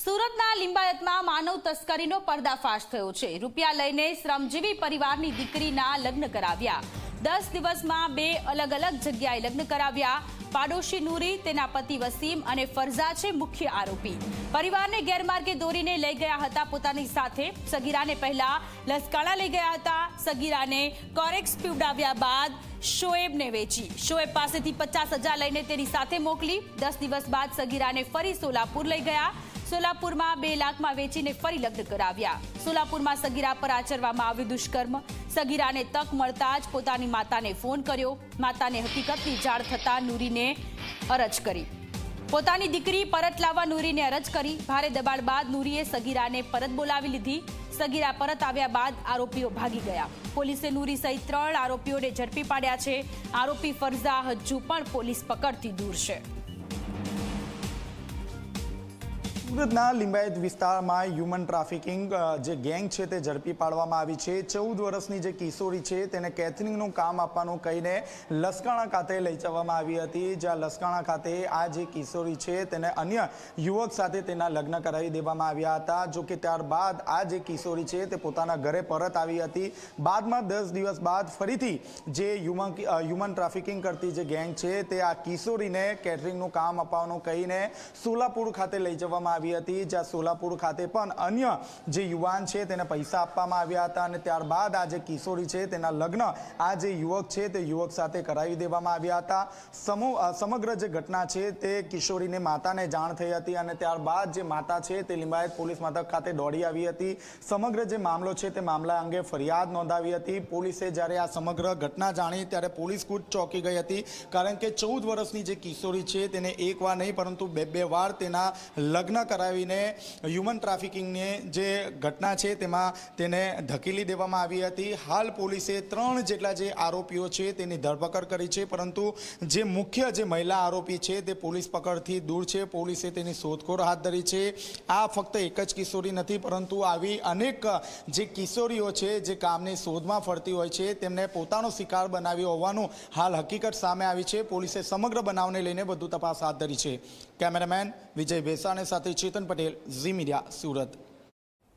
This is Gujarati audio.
સુરતના લિંબાયતમાં માનવ તસ્કરીનો પર્દાફાશ થયો છે। રૂપિયા લઈને શ્રમજીવી પરિવારની દીકરીના લગ્ન કરાવ્યા। 10 દિવસમાં 2 અલગ અલગ જગ્યાએ લગ્ન કરાવ્યા। પાડોશી નૂરી, તેના પતિ વસીમ અને ફરઝા છે મુખ્ય આરોપી। પરિવારને ગેરમાર્ગે દોરીને લઈ ગયા હતા પોતાની સાથે। સગીરાને પહેલા લસકાણા લઈ ગયા હતા। સગીરાને કોરેક્સ પીવડાવ્યા બાદ શોએબને વેચી। શોએબ પાસેથી 50,000 લઈને તેની સાથે મોકલી। 10 દિવસ બાદ સગીરાને ફરી સોલાપુર લઈ ગયા। સોલાપુરમાં 2 લાખમાં વેચીને ફરી લગ્ન કરાવ્યા। સોલાપુરમાં સગીરા પર આચરવામાં આવ્યું દુષ્કર્મ। સગીરાને તક મળતા જ પોતાની માતાને ફોન કર્યો। માતાને હકીકતની જાણ થતા નૂરીને અરજ કરી। પોતાની દીકરી પરત લાવવા નૂરીને અરજ કરી। ભારે દબાણ બાદ નૂરીએ સગીરાને પરત બોલાવી લીધી। સગીરા પરત આવ્યા બાદ આરોપીઓ ભાગી ગયા। પોલીસે નૂરી સહિત 3 આરોપીઓને ઝડપી પાડ્યા છે। આરોપી ફરઝા હજુ પણ પોલીસ પકડથી દૂર છે। સુરતના લિંબાયત વિસ્તારમાં હ્યુમન ટ્રાફિકિંગ જે ગેંગ છે તે ઝડપી પાડવામાં આવી છે। 14 વર્ષની જે કિશોરી છે તેને કેથરિંગનું કામ આપવાનું કહીને લસકાણા ખાતે લઈ જવામાં આવી હતી। જ્યાં લસકાણા ખાતે આ જે કિશોરી છે તેને અન્ય યુવક સાથે તેના લગ્ન કરાવી દેવામાં આવ્યા હતા। જો કે ત્યારબાદ આ જે કિશોરી છે તે પોતાના ઘરે પરત આવી હતી। બાદમાં 10 દિવસ બાદ ફરીથી જે હ્યુમન ટ્રાફિકિંગ કરતી જે ગેંગ છે તે આ કિશોરીને કેટરિંગનું કામ આપવાનું કહીને સોલાપુર ખાતે લઈ જવામાં આવી હતી। જ્યાં સોલાપુર ખાતે પણ અન્ય જે યુવાન છે તેને પૈસા આપવામાં આવ્યા હતા અને ત્યારબાદ આ જે કિશોરી છે તેના લગ્ન આ જે યુવક છે તે યુવક સાથે કરાવી દેવામાં આવ્યા હતા। સમગ્ર જે ઘટના છે તે કિશોરીને માતાને જાણ થઈ હતી અને ત્યારબાદ જે માતા છે તે લિંબાયત પોલીસ મથક ખાતે દોડી આવી હતી। સમગ્ર જે મામલો છે તે મામલા અંગે ફરિયાદ નોંધાવી હતી। પોલીસે જ્યારે આ સમગ્ર ઘટના જાણી ત્યારે પોલીસ ખુદ ચોંકી ગઈ હતી, કારણ કે 14 વર્ષની જે કિશોરી છે તેને એક વાર નહીં પરંતુ બે વાર તેના લગ્ન કરાવીને હ્યુમન ટ્રાફિકિંગની જે ઘટના છે તેમાં તેને ધકેલી દેવામાં આવી હતી। હાલ પોલીસે 3 જેટલા જે આરોપીઓ છે તેની ધરપકડ કરી છે, પરંતુ જે મુખ્ય જે મહિલા આરોપી છે તે પોલીસ પકડથી દૂર છે। પોલીસે તેની શોધખોળ હાથ ધરી છે। આ ફક્ત એક જ કિશોરી નથી, પરંતુ આવી અનેક જે કિશોરીઓ છે જે કામની શોધમાં ફરતી હોય છે તેમને પોતાનો શિકાર બનાવ્યો હોવાનું હાલ હકીકત સામે આવી છે। પોલીસે સમગ્ર બનાવને લઈને વધુ તપાસ હાથ ધરી છે। કેમેરામેન વિજય બેસાને સાથે ચેતન પટેલ, ઝી મીડિયા, સુરત।